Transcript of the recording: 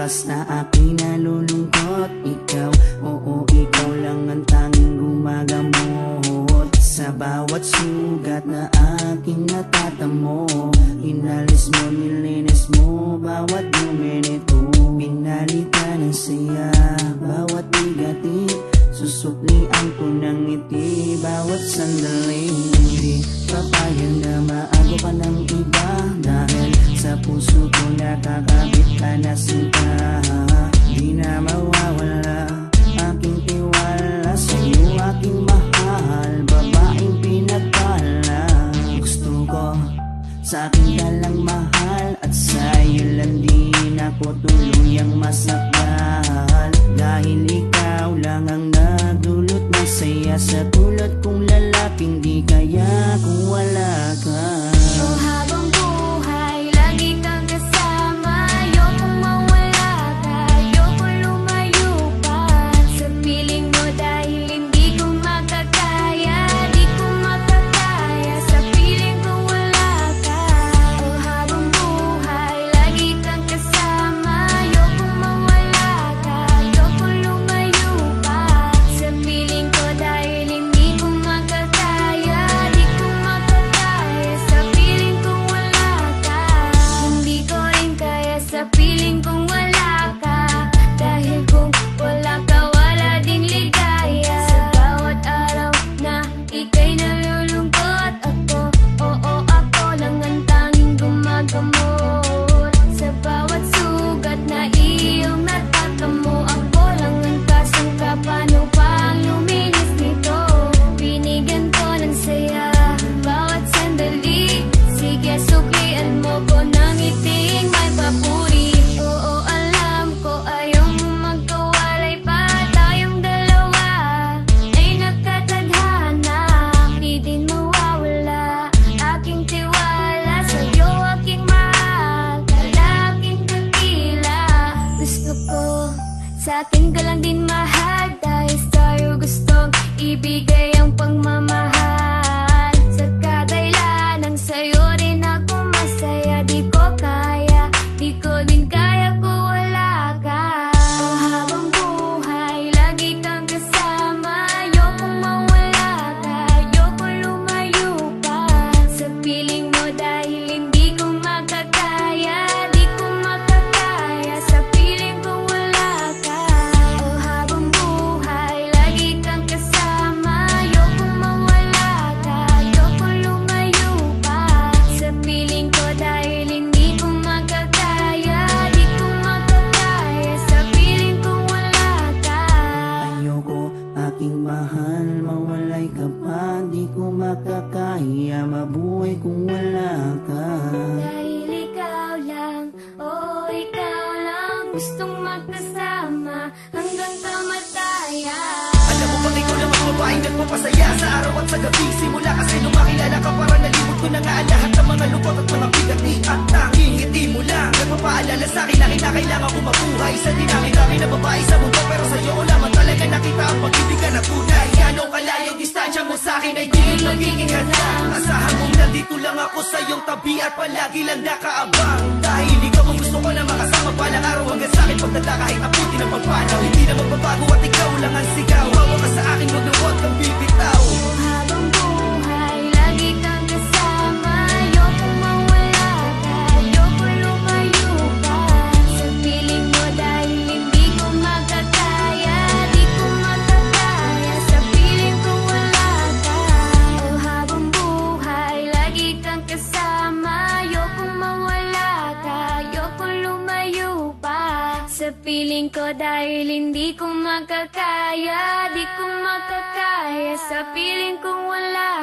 oras na aking nalulungkot. Ikaw, oo, ikaw lang ang tanging gumagamot sa bawat sugat na aking natatamo. Inalis mo, nilinis mo bawat minute. Pinalitan ng saya bawat bigatin. Susuklian ko ng ngiti bawat sandali. Hindi papayag na maago ka ng iba, dahil sa puso ko nakakabit ka na sinta. Di na mawawala aking tiwala sa'yo, aking mahal, babaeng pinagpala. Gusto ko sa akin ka lang mahal, at sa'yo lang din ako tuluyang masakal. Dahil ikaw lang ang nagdulot ng saya sa tulad kong lalaping di kaya kung wala ka. Oh, habang buhay, lagi kang kasama. Ayokong mawala ka, ayokong lumayo pa sa piling mo, dahil hindi ko makakaya, di ko makakaya sa piling ko wala ka. Oh, habang buhay, lagi kang kasama. Ayokong mawala ka, ayokong lumayo pa sa piling ko, dahil hindi ko makakaya, di ko makakaya sa piling kong wala ka. Hindi ko rin kaya sa piling kong wala ka, dahil kung wala ka, wala ding ligaya. Sa bawat araw na ika'y nalulungkot, ako, oo, ako lang ang tanging gumagamot sa bawat sugat na iyong natatamo. Ako lang ang kasangka, paano pang luminis nito? Binigyan ko ng saya bawat sandali. Sige, suklian mo ko ng ngiting may papuri. Oo, alam ko ayaw mo magkawalay pa, tayong dalawa ay nagkatadhana. Di din mawawala aking tiwala sa'yo, aking mahal, lalaking dakila. Gusto ko sa akin ka lang din mahal, dahil sa'yo gustong ibigay ang pagmamahal. Sa kadailan ng sa'yo rin ako masaya. Di ko kaya, di ko din kaya kung wala ka. Oh, habang buhay, lagi kang kasama. Ayokong mawala ka, ayokong lumayo pa sa piling mo, dahil hindi ko makakaya, di ko makakaya sa piling ko wala ka. Oh, habang buhay, lagi kang kasama. Ayokong mawala ka, ayokong lumayo pa sa piling ko, dahil hindi ko makakaya, di ko makakaya sa piling ko wala ka. Ayoko, aking mahal, mawalay ka pa. Di ko makakaya mabuhay kung wala ka. Dahil ikaw lang, oh ikaw lang, gustong magkasama hanggang kamatayan. Alam mo bang ikaw lang ang babaeng nagpapasaya sa araw at sa gabi? Simula kasi nung makilala ka, para nalimot ko na nga ang lahat ng mga lungkot at mga bigat ni at tanging ngiti mo lang nagpapaalala sa'kin na kinakailangan ko mabuhay sa dinami-dami na babae sa mundo. Pero sa'yo ko lamang talaga nakita ang pag-ibig ka na tunay. Gano'ng kalayong distansya mo sa'kin ay di magiging handa. Asahan mong nandito lang ako sa iyong tabi at palagi lang nakaabang, dahil ikaw ang gusto ko na makasama balang araw hanggang sa'kin pagdala kahit abutin ang pagpanaw. Hindi na magbabago at ikaw lang ang sigaw. Hawa ka sa akin, wag na huwag kang bibitaw. Oh, habang buhay, lagi kang kasama. Ayokong mawala ka, ayokong lumayo pa sa piling mo, dahil hindi ko makakaya, di ko makakaya sa piling ko wala ka. Oh, habang buhay, lagi kang kasama. Ayokong mawala ka, ayokong lumayo pa sa piling ko, dahil hindi ko makakaya, di ko makakaya sa piling kong wala